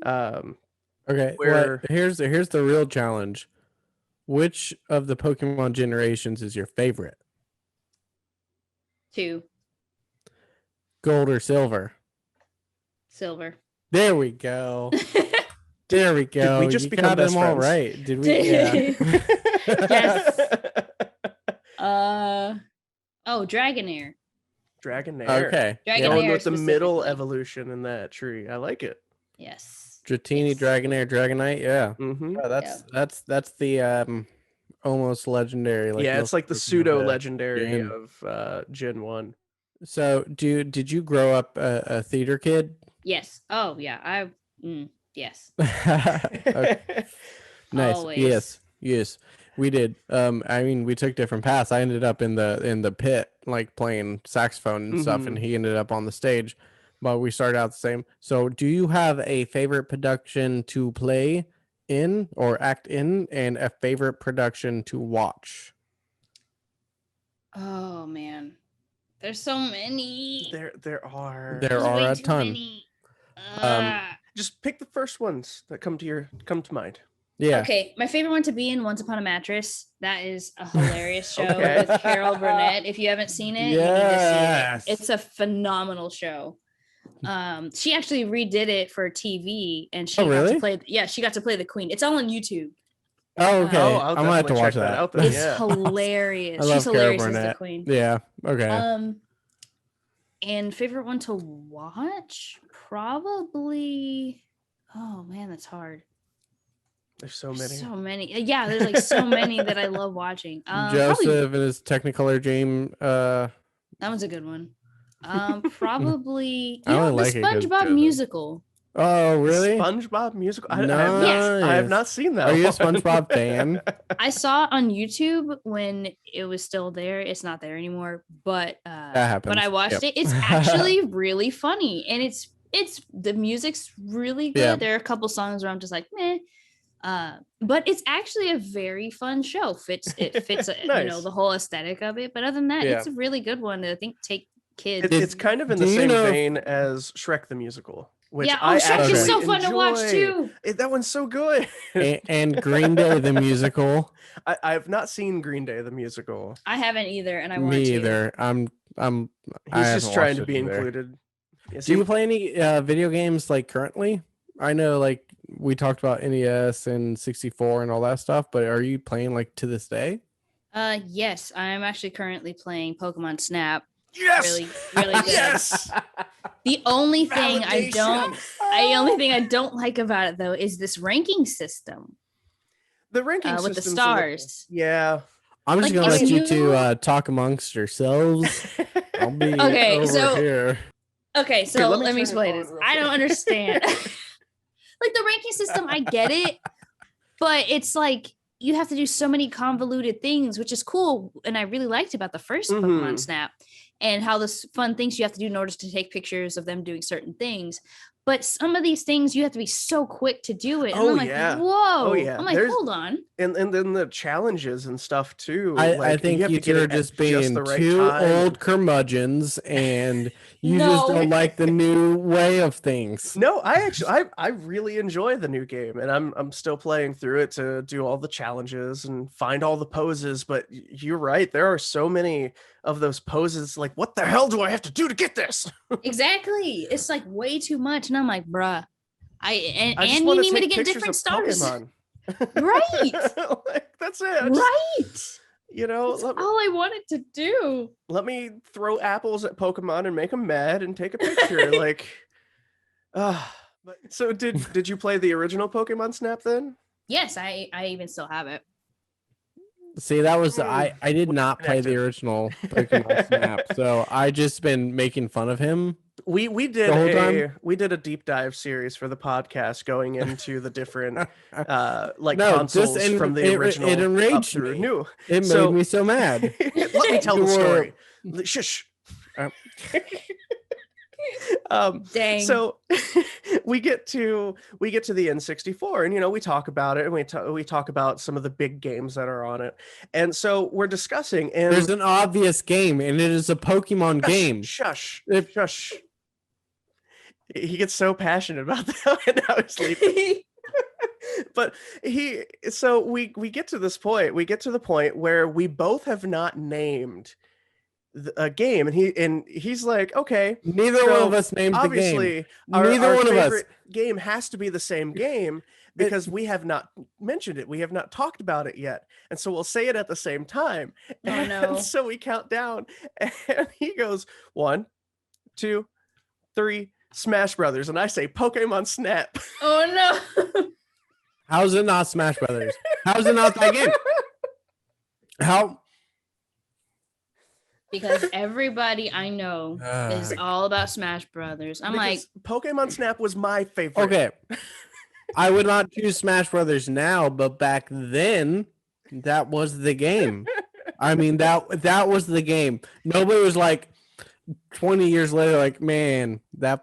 [SPEAKER 1] Okay,
[SPEAKER 2] Where-
[SPEAKER 1] here's the real challenge. Which of the Pokemon generations is your favorite?
[SPEAKER 3] 2
[SPEAKER 1] Gold or silver?
[SPEAKER 3] Silver.
[SPEAKER 1] There we go. There we go.
[SPEAKER 2] we just
[SPEAKER 1] You
[SPEAKER 2] become
[SPEAKER 1] got
[SPEAKER 2] best
[SPEAKER 1] them all
[SPEAKER 2] friends?
[SPEAKER 1] right. Did we? Yeah.
[SPEAKER 3] Yes. Dragonair.
[SPEAKER 2] Dragonair.
[SPEAKER 1] Okay.
[SPEAKER 3] Dragonair
[SPEAKER 2] Going with the middle
[SPEAKER 3] specifically.
[SPEAKER 2] evolution in that tree. I like it.
[SPEAKER 3] Yes.
[SPEAKER 1] Dratini,
[SPEAKER 3] Yes.
[SPEAKER 1] Dragonair, Dragonite. Yeah.
[SPEAKER 2] Mm-hmm.
[SPEAKER 1] Yeah, that's the almost legendary. Like
[SPEAKER 2] Yeah,
[SPEAKER 1] most
[SPEAKER 2] it's like the
[SPEAKER 1] version of
[SPEAKER 2] pseudo legendary
[SPEAKER 1] Gen.
[SPEAKER 2] of Gen 1.
[SPEAKER 1] So, did you grow up a theater kid?
[SPEAKER 3] Yes. Oh yeah. Yes.
[SPEAKER 1] Okay. Nice.
[SPEAKER 3] Always.
[SPEAKER 1] Yes, we did. I mean, we took different paths. I ended up in the pit, like playing saxophone and stuff, and he ended up on the stage. But we started out the same. So, do you have a favorite production to play in or act in, and a favorite production to watch?
[SPEAKER 3] Oh man. There's so many.
[SPEAKER 2] There are.
[SPEAKER 1] There
[SPEAKER 3] There's
[SPEAKER 1] are
[SPEAKER 3] way
[SPEAKER 1] a
[SPEAKER 3] too
[SPEAKER 1] ton.
[SPEAKER 3] many.
[SPEAKER 2] Just pick the first ones that come to mind.
[SPEAKER 1] Yeah.
[SPEAKER 3] Okay, my favorite one to be in, Once Upon a Mattress. That is a hilarious show
[SPEAKER 2] Okay.
[SPEAKER 3] with Carol Burnett. If you haven't seen it, you need to
[SPEAKER 1] Yes.
[SPEAKER 3] see it. It's a phenomenal show. She actually redid it for TV, and she
[SPEAKER 1] Oh,
[SPEAKER 3] got
[SPEAKER 1] really?
[SPEAKER 3] to play. Yeah, she got to play the queen. It's all on YouTube.
[SPEAKER 1] Oh, okay.
[SPEAKER 2] Oh, I'll
[SPEAKER 1] I'm gonna have to
[SPEAKER 2] definitely
[SPEAKER 1] watch
[SPEAKER 2] check that
[SPEAKER 1] that.
[SPEAKER 2] out then.
[SPEAKER 3] It's
[SPEAKER 2] Yeah.
[SPEAKER 3] hilarious.
[SPEAKER 1] I love
[SPEAKER 3] She's
[SPEAKER 1] Carol
[SPEAKER 3] hilarious as the
[SPEAKER 1] Burnett.
[SPEAKER 3] queen.
[SPEAKER 1] Yeah. Okay.
[SPEAKER 3] And favorite one to watch? Probably. Oh man, that's hard.
[SPEAKER 2] There's so
[SPEAKER 3] There's
[SPEAKER 2] many.
[SPEAKER 3] so many. Yeah, there's like so many that I love watching.
[SPEAKER 1] Joseph
[SPEAKER 3] Probably,
[SPEAKER 1] and his Technicolor dream.
[SPEAKER 3] that one's a good one. Probably
[SPEAKER 1] I
[SPEAKER 3] you know
[SPEAKER 1] only
[SPEAKER 3] the
[SPEAKER 1] like it 'cause
[SPEAKER 3] SpongeBob
[SPEAKER 1] Joseph.
[SPEAKER 3] musical.
[SPEAKER 1] Oh, really?
[SPEAKER 2] SpongeBob musical. I
[SPEAKER 1] Nice.
[SPEAKER 2] have not seen that.
[SPEAKER 1] Are you a
[SPEAKER 2] one.
[SPEAKER 1] SpongeBob fan?
[SPEAKER 3] I saw it on YouTube when it was still there. It's not there anymore, but
[SPEAKER 1] That happens.
[SPEAKER 3] when I watched
[SPEAKER 1] Yep.
[SPEAKER 3] it, it's actually really funny, and it's the music's really good.
[SPEAKER 1] Yeah.
[SPEAKER 3] There are a couple songs where I'm just like, meh. But it's actually a very fun show. It fits
[SPEAKER 2] Nice.
[SPEAKER 3] the whole aesthetic of it. But other than that,
[SPEAKER 1] Yeah.
[SPEAKER 3] it's a really good one to I think take kids.
[SPEAKER 2] It's kind of in the
[SPEAKER 1] do you
[SPEAKER 2] same
[SPEAKER 1] know if-
[SPEAKER 2] vein as Shrek the musical, which
[SPEAKER 3] yeah,
[SPEAKER 2] I
[SPEAKER 3] Shrek is
[SPEAKER 2] actually
[SPEAKER 3] so fun to watch
[SPEAKER 2] enjoy.
[SPEAKER 3] too.
[SPEAKER 2] That one's so good.
[SPEAKER 1] And Green Day the musical.
[SPEAKER 2] I have not seen Green Day the musical.
[SPEAKER 3] I haven't either, and I want
[SPEAKER 1] Me
[SPEAKER 3] to.
[SPEAKER 1] either. I
[SPEAKER 2] He's
[SPEAKER 1] haven't
[SPEAKER 2] just trying
[SPEAKER 1] watched
[SPEAKER 2] to
[SPEAKER 1] it
[SPEAKER 2] be
[SPEAKER 1] either.
[SPEAKER 2] included. Yeah,
[SPEAKER 1] Do you play any video games like currently? I know like we talked about NES and 64 and all that stuff, but are you playing like to this day?
[SPEAKER 3] Yes, I'm actually currently playing Pokemon Snap.
[SPEAKER 2] Yes.
[SPEAKER 3] Really, really good.
[SPEAKER 2] Yes.
[SPEAKER 3] The only thing
[SPEAKER 2] Validation.
[SPEAKER 3] I don't like about it though is this ranking system
[SPEAKER 2] The ranking
[SPEAKER 3] with the
[SPEAKER 2] system's a
[SPEAKER 3] stars.
[SPEAKER 2] Yeah.
[SPEAKER 1] I'm just
[SPEAKER 3] Like,
[SPEAKER 1] gonna
[SPEAKER 3] if
[SPEAKER 1] let you
[SPEAKER 3] you-
[SPEAKER 1] two talk amongst yourselves. I'll be
[SPEAKER 3] Okay,
[SPEAKER 1] over
[SPEAKER 3] so-
[SPEAKER 1] here.
[SPEAKER 3] Okay, so
[SPEAKER 2] let me
[SPEAKER 3] let me
[SPEAKER 2] turn it
[SPEAKER 3] explain
[SPEAKER 2] on
[SPEAKER 3] this.
[SPEAKER 2] real
[SPEAKER 3] I don't
[SPEAKER 2] quick.
[SPEAKER 3] understand. Like the ranking system, I get it, but it's like you have to do so many convoluted things, which is cool, and I really liked about the first Pokemon
[SPEAKER 2] Mhm.
[SPEAKER 3] Snap and how this fun things you have to do in order to take pictures of them doing certain things. But some of these things you have to be so quick to do it. And
[SPEAKER 2] Oh,
[SPEAKER 3] I'm like,
[SPEAKER 2] yeah.
[SPEAKER 3] whoa.
[SPEAKER 2] yeah.
[SPEAKER 3] I'm like,
[SPEAKER 2] There's-
[SPEAKER 3] hold on.
[SPEAKER 2] And then the challenges and stuff too.
[SPEAKER 1] I
[SPEAKER 2] like,
[SPEAKER 1] think
[SPEAKER 2] have
[SPEAKER 1] you
[SPEAKER 2] to get
[SPEAKER 1] two are
[SPEAKER 2] it at
[SPEAKER 1] just being
[SPEAKER 2] the right
[SPEAKER 1] two
[SPEAKER 2] time.
[SPEAKER 1] old curmudgeons, and you just
[SPEAKER 3] No.
[SPEAKER 1] don't like the new way of things.
[SPEAKER 2] No, I really enjoy the new game, and I'm still playing through it to do all the challenges and find all the poses. But you're right, there are so many of those poses. Like, what the hell do I have to do to get this?
[SPEAKER 3] Exactly. It's like way too much. And I'm like, bruh.
[SPEAKER 2] I just
[SPEAKER 3] And you
[SPEAKER 2] wanna
[SPEAKER 3] need me to
[SPEAKER 2] take
[SPEAKER 3] get
[SPEAKER 2] pictures
[SPEAKER 3] different
[SPEAKER 2] of
[SPEAKER 3] stars.
[SPEAKER 2] Pokemon.
[SPEAKER 3] Right.
[SPEAKER 2] Like, that's it. I just-
[SPEAKER 3] Right.
[SPEAKER 2] You know,
[SPEAKER 3] That's
[SPEAKER 2] let,
[SPEAKER 3] all I wanted to do.
[SPEAKER 2] let me throw apples at Pokemon and make them mad and take a picture. Like, but so did you play the original Pokemon Snap then?
[SPEAKER 3] Yes, I even still have it.
[SPEAKER 1] See, that was I did not play the
[SPEAKER 2] connected.
[SPEAKER 1] original Pokemon Snap, so I just been making fun of him.
[SPEAKER 2] We did
[SPEAKER 1] The whole time?
[SPEAKER 2] we did a deep dive series for the podcast going into the different like
[SPEAKER 1] No,
[SPEAKER 2] consoles
[SPEAKER 1] just
[SPEAKER 2] from the
[SPEAKER 1] it
[SPEAKER 2] original
[SPEAKER 1] it
[SPEAKER 2] up
[SPEAKER 1] enraged
[SPEAKER 2] through
[SPEAKER 1] me.
[SPEAKER 2] new.
[SPEAKER 1] It
[SPEAKER 2] So-
[SPEAKER 1] made me so mad.
[SPEAKER 2] Let me tell the
[SPEAKER 1] You
[SPEAKER 2] story.
[SPEAKER 1] were-
[SPEAKER 2] Shush.
[SPEAKER 1] Uh,
[SPEAKER 3] Dang.
[SPEAKER 2] So we get to the N64, and we talk about it, and we talk about some of the big games that are on it, and so we're discussing. And
[SPEAKER 1] There's an obvious game, and it is a Pokemon game.
[SPEAKER 2] Shush.
[SPEAKER 1] If-
[SPEAKER 2] Shush. He gets so passionate about that, and now he's leaving. But we get to this point. We get to the point where we both have not named a game, and he's like, okay,
[SPEAKER 1] Neither
[SPEAKER 2] so
[SPEAKER 1] one of us named the game.
[SPEAKER 2] obviously
[SPEAKER 1] Neither
[SPEAKER 2] our
[SPEAKER 1] one of us.
[SPEAKER 2] favorite game has to be the same game because we have not mentioned it. We have not talked about it yet. And so we'll say it at the same time.
[SPEAKER 3] Oh,
[SPEAKER 2] and
[SPEAKER 3] no.
[SPEAKER 2] so we count down and he goes 1, 2, 3, Smash Brothers. And I say Pokemon Snap.
[SPEAKER 3] Oh no.
[SPEAKER 1] How's it not Smash Brothers? How's it not that game? How?
[SPEAKER 3] Because everybody I know is all about Smash Brothers. I'm like,
[SPEAKER 2] Because Pokemon Snap was my favorite.
[SPEAKER 1] Okay. I would not choose Smash Brothers now, but back then, that was the game. I mean, that was the game. Nobody was like 20 years later, like, man, that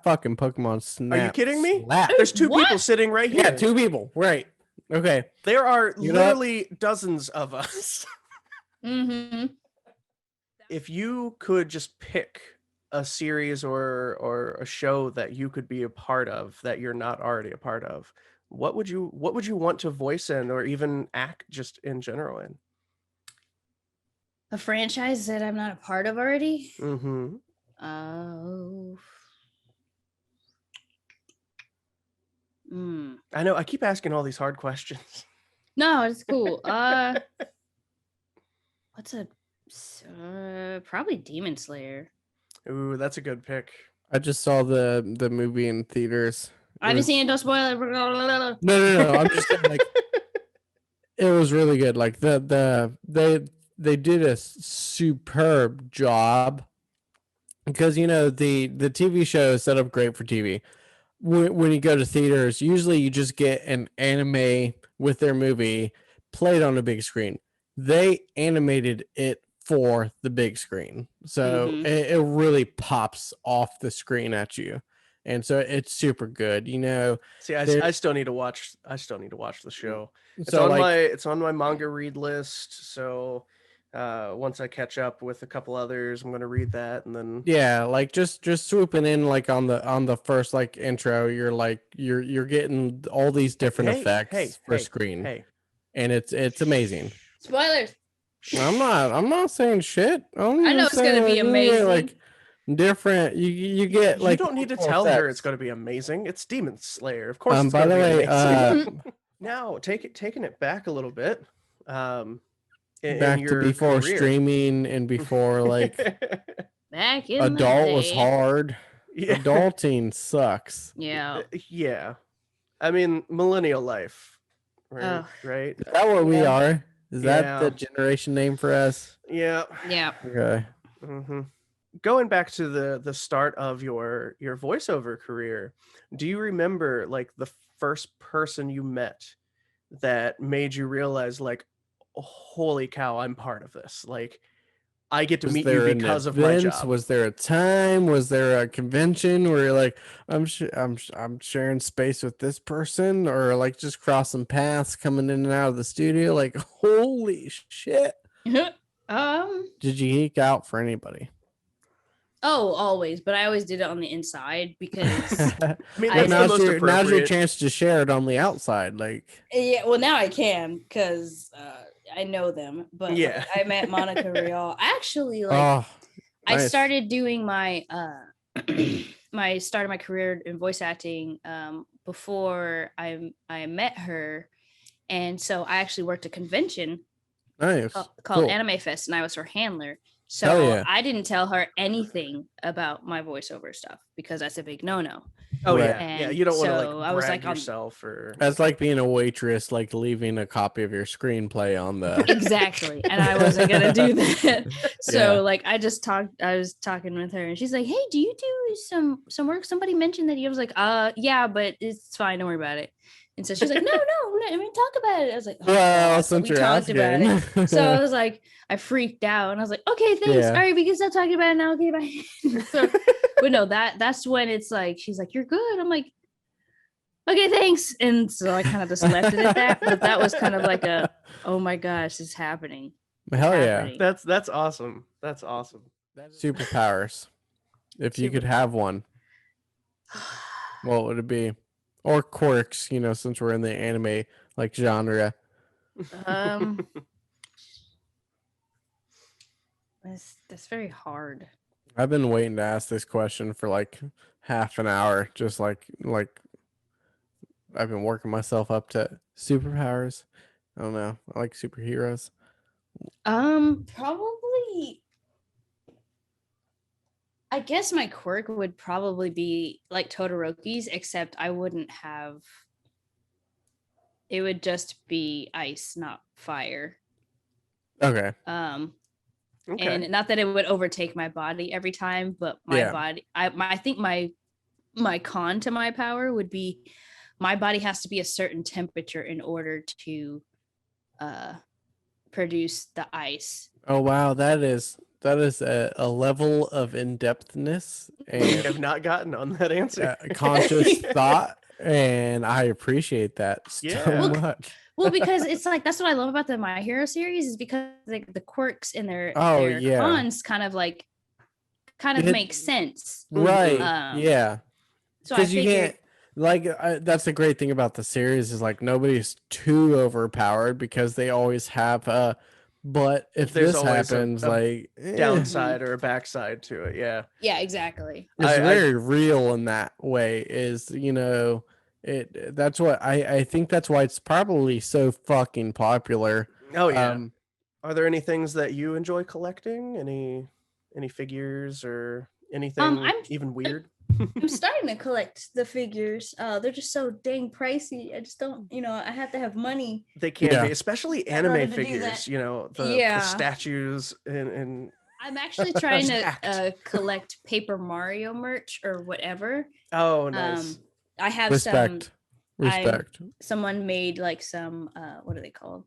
[SPEAKER 1] fucking Pokemon Snap.
[SPEAKER 2] Are you kidding me?
[SPEAKER 1] slapped."
[SPEAKER 2] There's 2
[SPEAKER 3] What?
[SPEAKER 2] people sitting right here.
[SPEAKER 1] Yeah, 2 people. Right. Okay.
[SPEAKER 2] There are
[SPEAKER 1] You know-
[SPEAKER 2] literally dozens of us.
[SPEAKER 3] mm-hmm.
[SPEAKER 2] If you could just pick a series or a show that you could be a part of that you're not already a part of, what would you want to voice in or even act just in general in?
[SPEAKER 3] A franchise that I'm not a part of already.
[SPEAKER 2] Mm-hmm.
[SPEAKER 3] Oh.
[SPEAKER 2] I know I keep asking all these hard questions.
[SPEAKER 3] No, it's cool. What's a probably Demon Slayer.
[SPEAKER 2] Ooh, that's a good pick.
[SPEAKER 1] I just saw the movie in theaters.
[SPEAKER 3] I haven't seen it. Don't spoil it.
[SPEAKER 1] No. I'm just saying, like, it was really good. Like they did a superb job because the TV show is set up great for TV. When you go to theaters, usually you just get an anime with their movie played on a big screen. They animated it for the big screen, so it really pops off the screen at you, and so it's super good.
[SPEAKER 2] See, I still need to watch. I still need to watch the show. It's
[SPEAKER 1] So,
[SPEAKER 2] it's on my manga read list. So once I catch up with a couple others, I'm gonna read that, and then
[SPEAKER 1] yeah, like just swooping in like on the first like intro, you're getting all these different effects for screen, and it's amazing.
[SPEAKER 3] Spoilers.
[SPEAKER 1] I'm not saying shit.
[SPEAKER 3] I know it's gonna be amazing.
[SPEAKER 1] Like different, you get like.
[SPEAKER 2] You don't need to
[SPEAKER 1] cool
[SPEAKER 2] tell her
[SPEAKER 1] effects.
[SPEAKER 2] it's going to be amazing. It's Demon Slayer, of course. It's
[SPEAKER 1] By the
[SPEAKER 2] gonna be
[SPEAKER 1] way,
[SPEAKER 2] amazing. Now taking it back a little bit.
[SPEAKER 1] Back to before streaming and before like
[SPEAKER 3] Back in
[SPEAKER 1] adult
[SPEAKER 3] the
[SPEAKER 1] was
[SPEAKER 3] day.
[SPEAKER 1] hard.
[SPEAKER 2] Yeah.
[SPEAKER 1] Adulting sucks.
[SPEAKER 3] Yeah.
[SPEAKER 2] Yeah, I mean millennial life, right?
[SPEAKER 3] Ugh.
[SPEAKER 2] Right.
[SPEAKER 1] Is that what we
[SPEAKER 3] Yeah.
[SPEAKER 1] are? Is that
[SPEAKER 2] Yeah.
[SPEAKER 1] the generation name for us?
[SPEAKER 2] Yeah.
[SPEAKER 3] Yeah.
[SPEAKER 1] Okay.
[SPEAKER 2] Mm-hmm. Going back to the start of your voiceover career, do you remember like the first person you met that made you realize like, holy cow, I'm part of this? Like, I get to meet you because of my job.
[SPEAKER 1] Was there a time? Was there a convention where you're like, I'm sharing space with this person, or like just crossing paths coming in and out of the studio? Like, holy shit! Did you geek out for anybody?
[SPEAKER 3] Oh, always, but I always did it on the inside because
[SPEAKER 2] I mean,
[SPEAKER 3] I-
[SPEAKER 2] that's the
[SPEAKER 1] now's
[SPEAKER 2] most
[SPEAKER 1] your
[SPEAKER 2] appropriate.
[SPEAKER 1] chance to share it on the outside. Like,
[SPEAKER 3] yeah, well now I can because I know them. But
[SPEAKER 2] Yeah.
[SPEAKER 3] I met Monica Real. Actually, like
[SPEAKER 1] oh,
[SPEAKER 3] I
[SPEAKER 1] nice.
[SPEAKER 3] started doing my start of my career in voice acting before I met her, and so I actually worked a convention
[SPEAKER 1] nice,
[SPEAKER 3] called
[SPEAKER 1] cool.
[SPEAKER 3] Anime Fest, and I was her handler. So
[SPEAKER 1] Hell yeah.
[SPEAKER 3] I didn't tell her anything about my voiceover stuff because that's a big no-no.
[SPEAKER 2] Oh
[SPEAKER 1] Right.
[SPEAKER 2] yeah,
[SPEAKER 3] And
[SPEAKER 2] you don't want to
[SPEAKER 3] so
[SPEAKER 2] like
[SPEAKER 3] I was
[SPEAKER 2] brag
[SPEAKER 3] like on-
[SPEAKER 2] yourself or.
[SPEAKER 1] That's like being a waitress, like leaving a copy of your screenplay on the.
[SPEAKER 3] Exactly, and I wasn't gonna do that. So
[SPEAKER 1] Yeah.
[SPEAKER 3] like I was talking with her, and she's like, "Hey, do you do some work? Somebody mentioned that you." I was like, yeah, but it's fine. Don't worry about it." And so she's like, "No, let me talk about it." I was like, "Oh,
[SPEAKER 1] Well,
[SPEAKER 3] God." So
[SPEAKER 1] since
[SPEAKER 3] we
[SPEAKER 1] you're
[SPEAKER 3] talked about it.
[SPEAKER 1] asking.
[SPEAKER 3] So I was like, I freaked out, and I was like, "Okay, thanks.
[SPEAKER 1] Yeah.
[SPEAKER 3] All right, we can stop talking about it now. Okay, bye." So, but no, that's when it's like she's like, "You're good." I'm like, "Okay, thanks." And so I kind of just left it at that. But that was kind of like a, "Oh my gosh, it's happening." It's
[SPEAKER 1] Hell yeah.
[SPEAKER 3] happening.
[SPEAKER 2] That's awesome. That's awesome.
[SPEAKER 1] Superpowers. If you could have one, what would it be? Or quirks, since we're in the anime like genre.
[SPEAKER 3] Um, That's very hard.
[SPEAKER 1] I've been waiting to ask this question for like half an hour. Just like I've been working myself up to superpowers. I don't know. I like superheroes.
[SPEAKER 3] Probably. I guess my quirk would probably be like Todoroki's, except I wouldn't have. It would just be ice, not fire.
[SPEAKER 1] Okay.
[SPEAKER 2] Okay.
[SPEAKER 3] And not that it would overtake my body every time, but my body. I think my con to my power would be my body has to be a certain temperature in order to produce the ice.
[SPEAKER 1] Oh wow, that is a level of in-depthness
[SPEAKER 2] We
[SPEAKER 1] and
[SPEAKER 2] have not gotten on that answer.
[SPEAKER 1] conscious thought, and I appreciate that so
[SPEAKER 2] Yeah.
[SPEAKER 1] much.
[SPEAKER 3] Well, because it's like that's what I love about the My Hero series is because like the quirks and their
[SPEAKER 1] yeah.
[SPEAKER 3] cons kind of
[SPEAKER 1] It-
[SPEAKER 3] make sense.
[SPEAKER 1] Right.
[SPEAKER 3] Yeah. So I
[SPEAKER 1] Because you
[SPEAKER 3] figured,
[SPEAKER 1] can't that's the great thing about the series is like nobody's too overpowered because they always have but if
[SPEAKER 2] There's
[SPEAKER 1] this
[SPEAKER 2] always
[SPEAKER 1] happens
[SPEAKER 2] downside or a backside to it. Yeah.
[SPEAKER 3] yeah, exactly.
[SPEAKER 1] it's
[SPEAKER 2] I-
[SPEAKER 1] very real in that way is that's what I think that's why it's probably so fucking popular.
[SPEAKER 2] Oh yeah. Are there any things that you enjoy collecting? Any figures or anything
[SPEAKER 3] I'm-
[SPEAKER 2] even weird?
[SPEAKER 3] I'm starting to collect the figures. They're just so dang pricey. I just don't, I have to have money.
[SPEAKER 2] They can
[SPEAKER 1] Yeah.
[SPEAKER 2] be, especially
[SPEAKER 3] In order
[SPEAKER 2] anime
[SPEAKER 3] to do
[SPEAKER 2] figures.
[SPEAKER 3] that.
[SPEAKER 2] The
[SPEAKER 3] Yeah.
[SPEAKER 2] statues and
[SPEAKER 3] I'm actually trying to
[SPEAKER 2] Stacked.
[SPEAKER 3] collect Paper Mario merch or whatever.
[SPEAKER 2] oh nice.
[SPEAKER 3] I have
[SPEAKER 1] Respect. Respect.
[SPEAKER 3] someone made like some what are they called?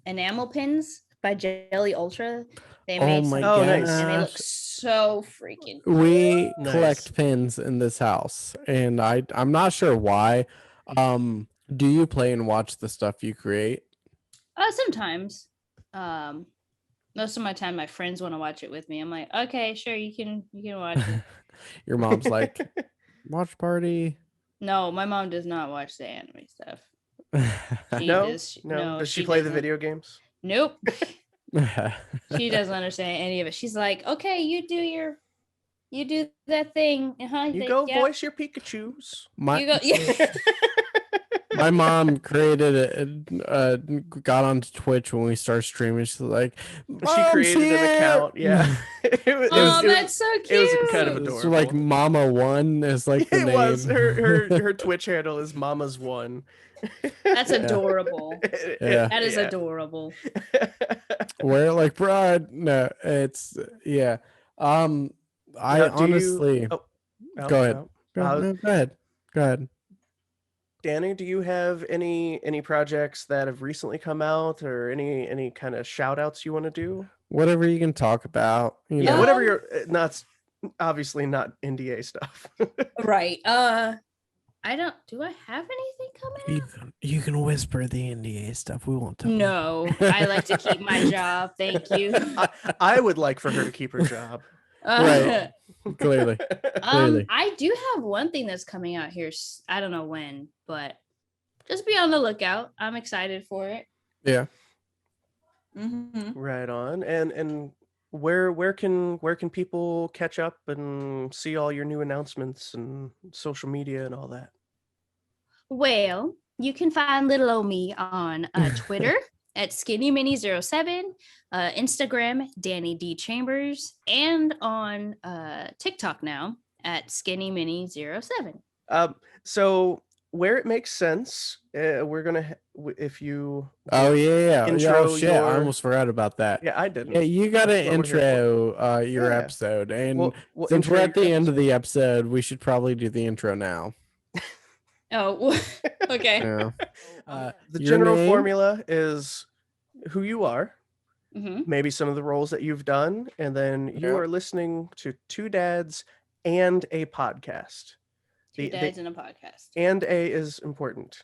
[SPEAKER 3] Enamel pins by Jelly Ultra. They made
[SPEAKER 1] my
[SPEAKER 2] Oh,
[SPEAKER 3] some
[SPEAKER 2] nice.
[SPEAKER 3] pins, and they look
[SPEAKER 1] gosh.
[SPEAKER 3] so freaking
[SPEAKER 1] We
[SPEAKER 2] Nice.
[SPEAKER 1] collect pins in this house, and I'm not sure why. Do you play and watch the stuff you create?
[SPEAKER 3] sometimes. Most of my time my friends want to watch it with me. I'm like, okay, sure, you can watch it.
[SPEAKER 1] Your mom's like, watch party.
[SPEAKER 3] No, my mom does not watch the anime stuff. She
[SPEAKER 2] No,
[SPEAKER 3] does-
[SPEAKER 2] no. Does she play the
[SPEAKER 3] doesn't.
[SPEAKER 2] video games?
[SPEAKER 3] Nope. She doesn't understand any of it. She's like, okay, you do that thing.
[SPEAKER 2] You go voice your Pikachus.
[SPEAKER 1] my
[SPEAKER 3] You go. Yeah.
[SPEAKER 1] my mom created got onto Twitch when we started streaming. She's like,
[SPEAKER 2] She
[SPEAKER 1] "Mom's
[SPEAKER 2] created an
[SPEAKER 1] here!"
[SPEAKER 2] account. Yeah.
[SPEAKER 3] Oh, that's so cute.
[SPEAKER 2] it was kind of
[SPEAKER 1] It's
[SPEAKER 2] adorable.
[SPEAKER 1] like Mama One is like the
[SPEAKER 2] it
[SPEAKER 1] name.
[SPEAKER 2] was her Twitch handle is Mama's One.
[SPEAKER 3] That's adorable.
[SPEAKER 1] Yeah.
[SPEAKER 3] That is adorable.
[SPEAKER 1] Where like, bro, no, it's yeah. I
[SPEAKER 2] Now, do you-
[SPEAKER 1] honestly
[SPEAKER 2] oh,
[SPEAKER 1] go ahead.
[SPEAKER 2] no.
[SPEAKER 1] Go ahead. Go ahead.
[SPEAKER 2] Danny, do you have any projects that have recently come out or any kind of shout outs you want to do?
[SPEAKER 1] Whatever you can talk about. You
[SPEAKER 2] Yeah,
[SPEAKER 1] know.
[SPEAKER 2] whatever you're not obviously not NDA stuff.
[SPEAKER 3] Right. Do I have anything coming out?
[SPEAKER 1] You can whisper the NDA stuff. We won't tell.
[SPEAKER 3] No, I like to keep my job. Thank you.
[SPEAKER 2] I would like for her to keep her job.
[SPEAKER 1] Right. Clearly. Clearly.
[SPEAKER 3] I do have one thing that's coming out here. I don't know when, but just be on the lookout. I'm excited for it.
[SPEAKER 1] Yeah.
[SPEAKER 3] Mm-hmm.
[SPEAKER 2] Right on. And where can people catch up and see all your new announcements and social media and all that?
[SPEAKER 3] Well, you can find little old me on Twitter at SkinnyMini07, Instagram Dani D Chambers, and on TikTok now at SkinnyMini07.
[SPEAKER 2] So where it makes sense, we're gonna if you
[SPEAKER 1] Oh yeah.
[SPEAKER 2] intro
[SPEAKER 1] Oh shit. I
[SPEAKER 2] your-
[SPEAKER 1] almost forgot about that.
[SPEAKER 2] yeah I didn't.
[SPEAKER 1] Yeah, you got to
[SPEAKER 2] That's what we're here
[SPEAKER 1] intro your
[SPEAKER 2] Yeah.
[SPEAKER 1] episode, and
[SPEAKER 2] We'll
[SPEAKER 1] since
[SPEAKER 2] intro
[SPEAKER 1] we're at
[SPEAKER 2] your
[SPEAKER 1] the end of the episode, we should probably do the intro now.
[SPEAKER 3] Oh, okay.
[SPEAKER 1] Yeah.
[SPEAKER 2] the
[SPEAKER 1] your
[SPEAKER 2] general
[SPEAKER 1] name?
[SPEAKER 2] formula is who you are,
[SPEAKER 3] Mm-hmm.
[SPEAKER 2] maybe some of the roles that you've done, and then you
[SPEAKER 1] Yep.
[SPEAKER 2] are listening to Two Dads and a podcast.
[SPEAKER 3] Two dads and a podcast.
[SPEAKER 2] And a is important.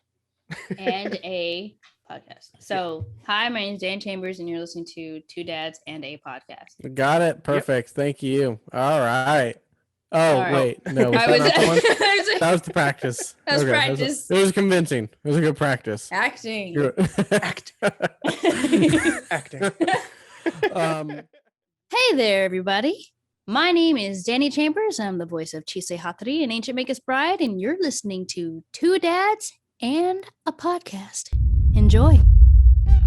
[SPEAKER 3] And a podcast. So, hi, my name is Dan Chambers, and you're listening to Two Dads and a Podcast.
[SPEAKER 1] Got it. Perfect. Thank you. All right. Oh
[SPEAKER 3] All right.
[SPEAKER 1] wait, no, was
[SPEAKER 3] I
[SPEAKER 1] that
[SPEAKER 3] was,
[SPEAKER 1] not the one?
[SPEAKER 3] I was
[SPEAKER 1] That was the practice.
[SPEAKER 3] That was
[SPEAKER 1] Okay,
[SPEAKER 3] practice.
[SPEAKER 1] It was convincing. It was a good practice.
[SPEAKER 3] acting.
[SPEAKER 1] You're-
[SPEAKER 2] Acting.
[SPEAKER 3] Hey there, everybody. My name is Dani Chambers. I'm the voice of Chise Hatori, an Ancient Magus Bride, and you're listening to Two Dads and a Podcast. Enjoy.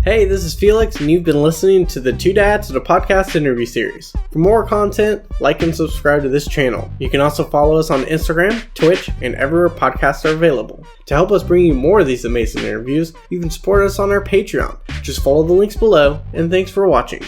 [SPEAKER 1] Hey, this is Felix, and you've been listening to the Two Dads and a Podcast interview series. For more content, like and subscribe to this channel. You can also follow us on Instagram, Twitch, and everywhere podcasts are available. To help us bring you more of these amazing interviews, you can support us on our Patreon. Just follow the links below, and thanks for watching.